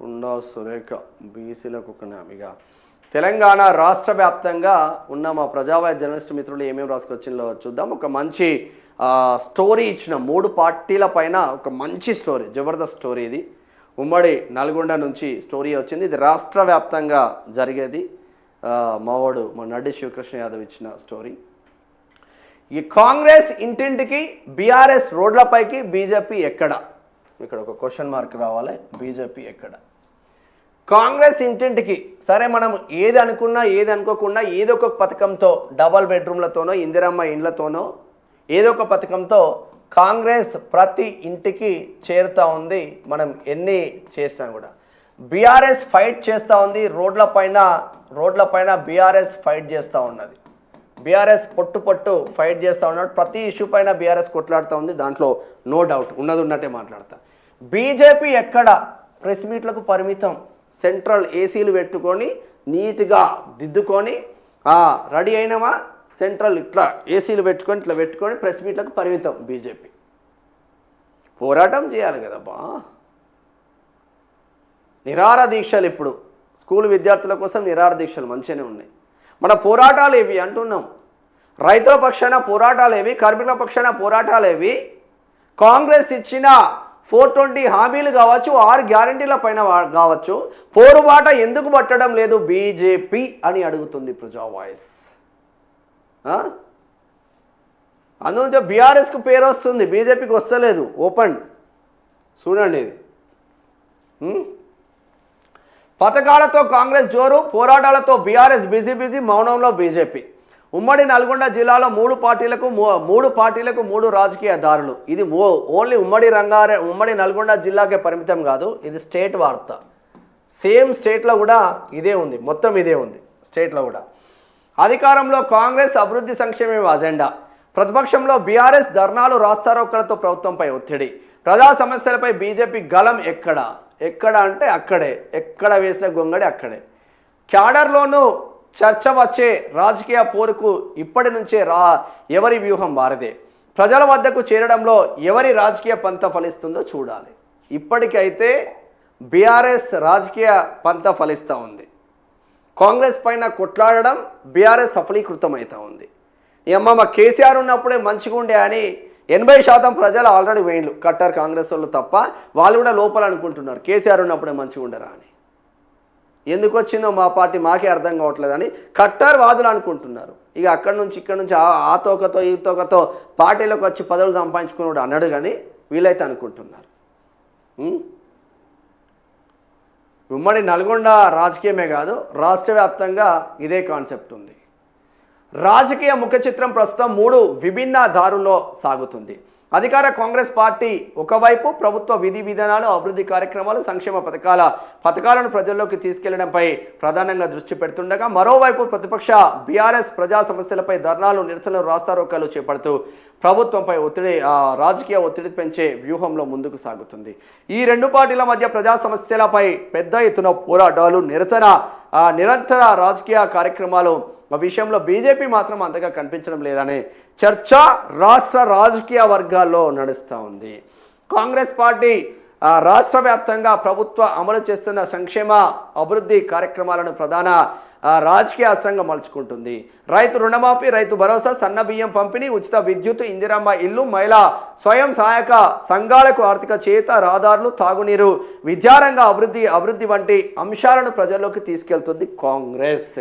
కుండా సురేఖ బీసీలకు ఒక నామిగా తెలంగాణ రాష్ట్ర వ్యాప్తంగా ఉన్న మా ప్రజావాయ జర్నలిస్ట్ మిత్రులు ఏమేమి రాసుకొచ్చిందో చూద్దాం. ఒక మంచి స్టోరీ ఇచ్చిన 3 పార్టీల పైన ఒక మంచి స్టోరీ, జబర్దస్త్ స్టోరీ. ఇది ఉమ్మడి నల్గొండ నుంచి స్టోరీ వచ్చింది. ఇది రాష్ట్ర వ్యాప్తంగా జరిగేది. మావాడు మా నడ్డి శివకృష్ణ యాదవ్ ఇచ్చిన స్టోరీ. ఈ కాంగ్రెస్ ఇంటింటికి బీఆర్ఎస్ రోడ్లపైకి బీజేపీ ఎక్కడ? ఇక్కడ ఒక క్వశ్చన్ మార్క్ రావాలి. బీజేపీ ఎక్కడ? కాంగ్రెస్ ఇంటింటికి సరే, మనం ఏది అనుకున్నా ఏది అనుకోకుండా ఏదో ఒక పథకంతో, డబల్ బెడ్రూమ్లతోనో ఇందిరమ్మ ఇండ్లతోనో ఏదో ఒక పథకంతో కాంగ్రెస్ ప్రతి ఇంటికి చేరుతూ ఉంది. మనం ఎన్ని చేసినా కూడా బీఆర్ఎస్ ఫైట్ చేస్తూ ఉంది. రోడ్లపైన బీఆర్ఎస్ ఫైట్ చేస్తూ ఉన్నది. బీఆర్ఎస్ పొట్టు ఫైట్ చేస్తూ ఉన్నాడు. ప్రతి ఇష్యూ పైన బీఆర్ఎస్ కొట్లాడుతూ ఉంది. దాంట్లో నో డౌట్, ఉన్నది ఉన్నట్టే మాట్లాడతా. బీజేపీ ఎక్కడ? ప్రెస్ మీట్లకు పరిమితం. సెంట్రల్ ఏసీలు పెట్టుకొని నీట్గా దిద్దుకొని రెడీ అయినామా, సెంట్రల్ ఇట్లా ఏసీలు పెట్టుకొని ఇట్లా పెట్టుకొని ప్రెస్ మీట్లకు పరిమితం. బీజేపీ పోరాటం చేయాలి కదబ్బా. నిరాహార దీక్షలు, ఇప్పుడు స్కూల్ విద్యార్థుల కోసం నిరాహార దీక్షలు మంచిగానే ఉన్నాయి. మన పోరాటాలు ఏవి అంటున్నాం? రైతుల పక్షాన పోరాటాలు ఏవి? కార్మికుల పక్షాన పోరాటాలు ఏవి? కాంగ్రెస్ ఇచ్చిన 420 హామీలు కావచ్చు, 6 గ్యారంటీల పైన కావచ్చు, పోరుబాట ఎందుకు పట్టడం లేదు బీజేపీ అని అడుగుతుంది ప్రజా వాయిస్. అందులో బీఆర్ఎస్కు పేరు వస్తుంది, బీజేపీకి వస్తలేదు. ఓపెన్ చూడండి ఇది. పథకాలతో కాంగ్రెస్ జోరు, పోరాటాలతో బీఆర్ఎస్ బిజీ, మౌనంలో బీజేపీ. ఉమ్మడి నల్గొండ జిల్లాలో 3 పార్టీలకు 3 రాజకీయ దారులు. ఇది ఓన్లీ ఉమ్మడి నల్గొండ జిల్లాకే పరిమితం కాదు, ఇది స్టేట్ వార్త. సేమ్ స్టేట్లో కూడా ఇదే ఉంది, మొత్తం ఇదే ఉంది స్టేట్లో కూడా. అధికారంలో కాంగ్రెస్ అభివృద్ధి సంక్షేమ అజెండా, ప్రతిపక్షంలో బీఆర్ఎస్ ధర్నాలు, రాస్తారోకలతో ప్రభుత్వంపై ఒత్తిడి. ప్రజా సమస్యలపై బీజేపీ గలం ఎక్కడ అంటే అక్కడే, ఎక్కడ వేసిన గొంగడి అక్కడే. క్యాడర్లోనూ చర్చ వచ్చే రాజకీయ పోరుకు ఇప్పటి నుంచే ఎవరి వ్యూహం వారిదే. ప్రజల వద్దకు చేరడంలో ఎవరి రాజకీయ పంత ఫలిస్తుందో చూడాలి. ఇప్పటికైతే బీఆర్ఎస్ రాజకీయ పంత ఫలిస్తూ ఉంది. కాంగ్రెస్ పైన కొట్లాడడం బీఆర్ఎస్ సఫలీకృతమవుతూ ఉంది. మా కేసీఆర్ ఉన్నప్పుడే మంచిగా ఉండే అని 80% ప్రజలు ఆల్రెడీ వేయండ్లు, కట్టర్ కాంగ్రెస్ వాళ్ళు తప్ప. వాళ్ళు కూడా లోపల అనుకుంటున్నారు కేసీఆర్ ఉన్నప్పుడే మంచిగా ఉండరా అని. ఎందుకు వచ్చిందో మా పార్టీ మాకే అర్థం కావట్లేదని కట్టర్ వాదులు అనుకుంటున్నారు. ఇక అక్కడి నుంచి ఆ తోకతో ఈ తోకతో పార్టీలోకి వచ్చి పదవులు సంపాదించుకున్నాడు అన్నాడు, కానీ వీలైతే అనుకుంటున్నారు. ఉమ్మడి నల్గొండ రాజకీయమే కాదు, రాష్ట్ర వ్యాప్తంగా ఇదే కాన్సెప్ట్ ఉంది. రాజకీయ ముఖ చిత్రం ప్రస్తుతం 3 విభిన్న దారుల్లో సాగుతుంది. అధికార కాంగ్రెస్ పార్టీ ఒకవైపు ప్రభుత్వ విధి విధానాలు, అభివృద్ధి కార్యక్రమాలు, సంక్షేమ పథకాలను ప్రజల్లోకి తీసుకెళ్లడంపై ప్రధానంగా దృష్టి పెడుతుండగా, మరోవైపు ప్రతిపక్ష బీఆర్ఎస్ ప్రజా సమస్యలపై ధర్నాలు, నిరసనలు, రాస్తారోకాలు చేపడుతూ ప్రభుత్వంపై రాజకీయ ఒత్తిడి పెంచే వ్యూహంలో ముందుకు సాగుతుంది. ఈ 2 పార్టీల మధ్య ప్రజా సమస్యలపై పెద్ద ఎత్తున పోరాటాలు, నిరంతర రాజకీయ కార్యక్రమాలు విషయంలో బీజేపీ మాత్రం అంతగా కనిపించడం లేదనే చర్చ రాష్ట్ర రాజకీయ వర్గాల్లో నడుస్తూ ఉంది. కాంగ్రెస్ పార్టీ రాష్ట్ర వ్యాప్తంగా ప్రభుత్వ అమలు చేస్తున్న సంక్షేమ అభివృద్ధి కార్యక్రమాలను ప్రధాన రాజకీయ అస్త్రంగా మలుచుకుంటుంది. రైతు రుణమాఫీ, రైతు భరోసా, సన్న బియ్యం పంపిణీ, ఉచిత విద్యుత్, ఇందిరమ్మ ఇల్లు, మహిళా స్వయం సహాయక సంఘాలకు ఆర్థిక చేత, రహదారులు, తాగునీరు, విద్యారంగ అభివృద్ధి వంటి అంశాలను ప్రజల్లోకి తీసుకెళ్తుంది కాంగ్రెస్.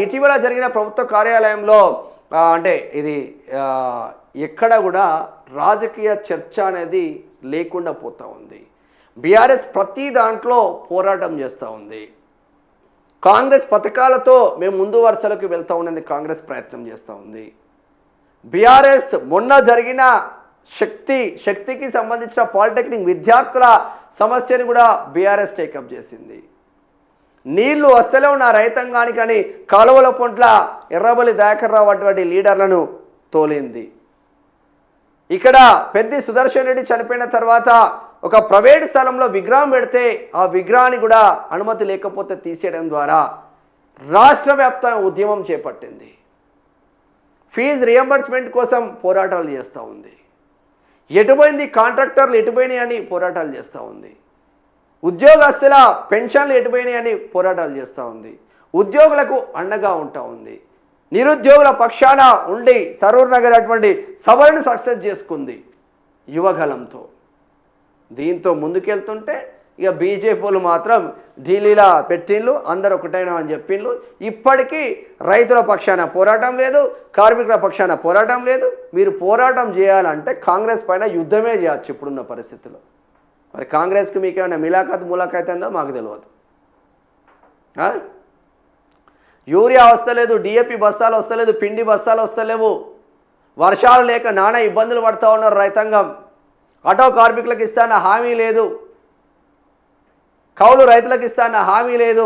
ఇటీవల జరిగిన ప్రభుత్వ కార్యాలయంలో అంటే ఇది ఎక్కడ కూడా రాజకీయ చర్చ అనేది లేకుండా పోతూ ఉంది. బీఆర్ఎస్ ప్రతి దాంట్లో పోరాటం చేస్తూ ఉంది. కాంగ్రెస్ పథకాలతో మేము ముందు వరుసలోకి వెళ్తూ ఉన్నది కాంగ్రెస్ ప్రయత్నం చేస్తూ ఉంది. బీఆర్ఎస్ మొన్న జరిగిన శక్తికి సంబంధించిన పాలిటెక్నిక్ విద్యార్థుల సమస్యని కూడా బీఆర్ఎస్ టేకప్ చేసింది. నీళ్లు వస్తలే ఉన్న రైతాంగానికి అని కాలువల పొంట్ల ఎర్రబలి దయాకర్ రావు అటువంటి లీడర్లను తోలింది. ఇక్కడ పెద్ది సుదర్శన్ రెడ్డి చనిపోయిన తర్వాత ఒక ప్రైవేట్ స్థలంలో విగ్రహం పెడితే ఆ విగ్రహాన్ని కూడా అనుమతి లేకపోతే తీసేయడం ద్వారా రాష్ట్ర వ్యాప్తంగా ఉద్యమం చేపట్టింది. ఫీజు రియంబర్స్మెంట్ కోసం పోరాటాలు చేస్తూ ఉంది. ఎటుపోయింది కాంట్రాక్టర్లు, ఎటుపోయినాయి అని పోరాటాలు చేస్తూ ఉంది. ఉద్యోగస్తుల పెన్షన్లు ఎటుపోయినాయని పోరాటాలు చేస్తూ ఉంది, ఉద్యోగులకు అండగా ఉంటా ఉంది, నిరుద్యోగుల పక్షాన ఉండి సరూర్ నగర్ అటువంటి సభలను సక్సెస్ చేసుకుంది యువగలంతో. దీంతో ముందుకెళ్తుంటే ఇక బీజేపీలు మాత్రం ఢిల్లీలో పెట్టిండ్లు, అందరు ఒకటైనా అని చెప్పిండ్లు. ఇప్పటికీ రైతుల పక్షాన పోరాటం లేదు, కార్మికుల పక్షాన పోరాటం లేదు. మీరు పోరాటం చేయాలంటే కాంగ్రెస్ పైన యుద్ధమే చేయొచ్చు ఇప్పుడున్న పరిస్థితుల్లో. మరి కాంగ్రెస్కి మీకు ఏమైనా ములాఖత్ ఉందో మాకు తెలియదు. యూరియా వస్తలేదు, డిఏపి బస్తాలు వస్తలేదు, పిండి బస్తాలు వస్తలేవు, వర్షాలు లేక నానా ఇబ్బందులు పడుతూ ఉన్నారు రైతాంగం. ఆటో కార్మికులకు ఇస్తాన హామీ లేదు, కౌలు రైతులకు ఇస్తాన హామీ లేదు.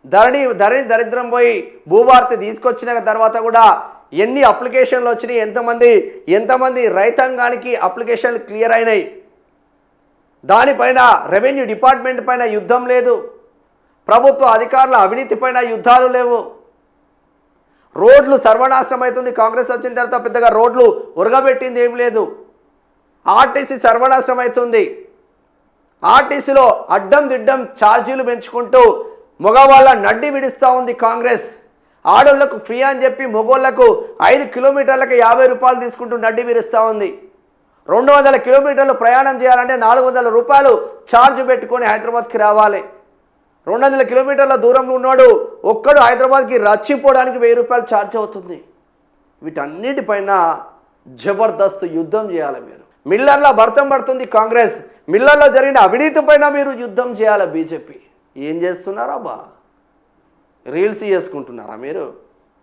ధరణి దరిద్రం పోయి భూభారతి తీసుకొచ్చిన తర్వాత కూడా ఎన్ని అప్లికేషన్లు వచ్చినాయి, ఎంతమంది రైతాంగానికి అప్లికేషన్లు క్లియర్ అయినాయి. దానిపైన రెవెన్యూ డిపార్ట్మెంట్ పైన యుద్ధం లేదు, ప్రభుత్వ అధికారుల అవినీతి పైన యుద్ధాలు లేవు. రోడ్లు సర్వనాశనం అవుతుంది. కాంగ్రెస్ వచ్చిన తర్వాత పెద్దగా రోడ్లు ఉరగబెట్టింది ఏం లేదు. ఆర్టీసీ సర్వనాశనం అవుతుంది. ఆర్టీసీలో అడ్డం దిడ్డం ఛార్జీలు పెంచుకుంటూ మగవాళ్ళ నడ్డి విడిస్తూ ఉంది కాంగ్రెస్. ఆడోళ్లకు ఫ్రీ అని చెప్పి మగోళ్లకు 5 కిలోమీటర్లకు 50 రూపాయలు తీసుకుంటూ నడ్డి విరుస్తూ ఉంది. 200 కిలోమీటర్లు ప్రయాణం చేయాలంటే 400 రూపాయలు ఛార్జ్ పెట్టుకొని హైదరాబాద్కి రావాలి. 200 కిలోమీటర్ల దూరంలో ఉన్నాడు ఒక్కడు హైదరాబాద్కి రచ్చిపోవడానికి 1000 రూపాయలు ఛార్జ్ అవుతుంది. వీటన్నిటిపైన జబర్దస్త్ యుద్ధం చేయాలి. మీరు మిల్లర్ల భర్తం పడుతుంది కాంగ్రెస్, మిల్లర్లో జరిగిన అవినీతి పైన మీరు యుద్ధం చేయాలి. బీజేపీ ఏం చేస్తున్నారా బా? రీల్స్ చేసుకుంటున్నారా మీరు?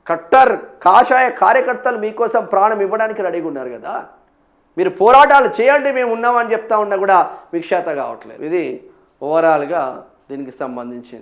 కట్టర్ కాషాయ కార్యకర్తలు మీకోసం ప్రాణం ఇవ్వడానికి రెడీగా ఉన్నారు కదా. మీరు పోరాటాలు చేయండి, మేము ఉన్నామని చెప్తా ఉన్నా కూడా మీకు చేత కావట్లేదు. ఇది ఓవరాల్గా దీనికి సంబంధించింది.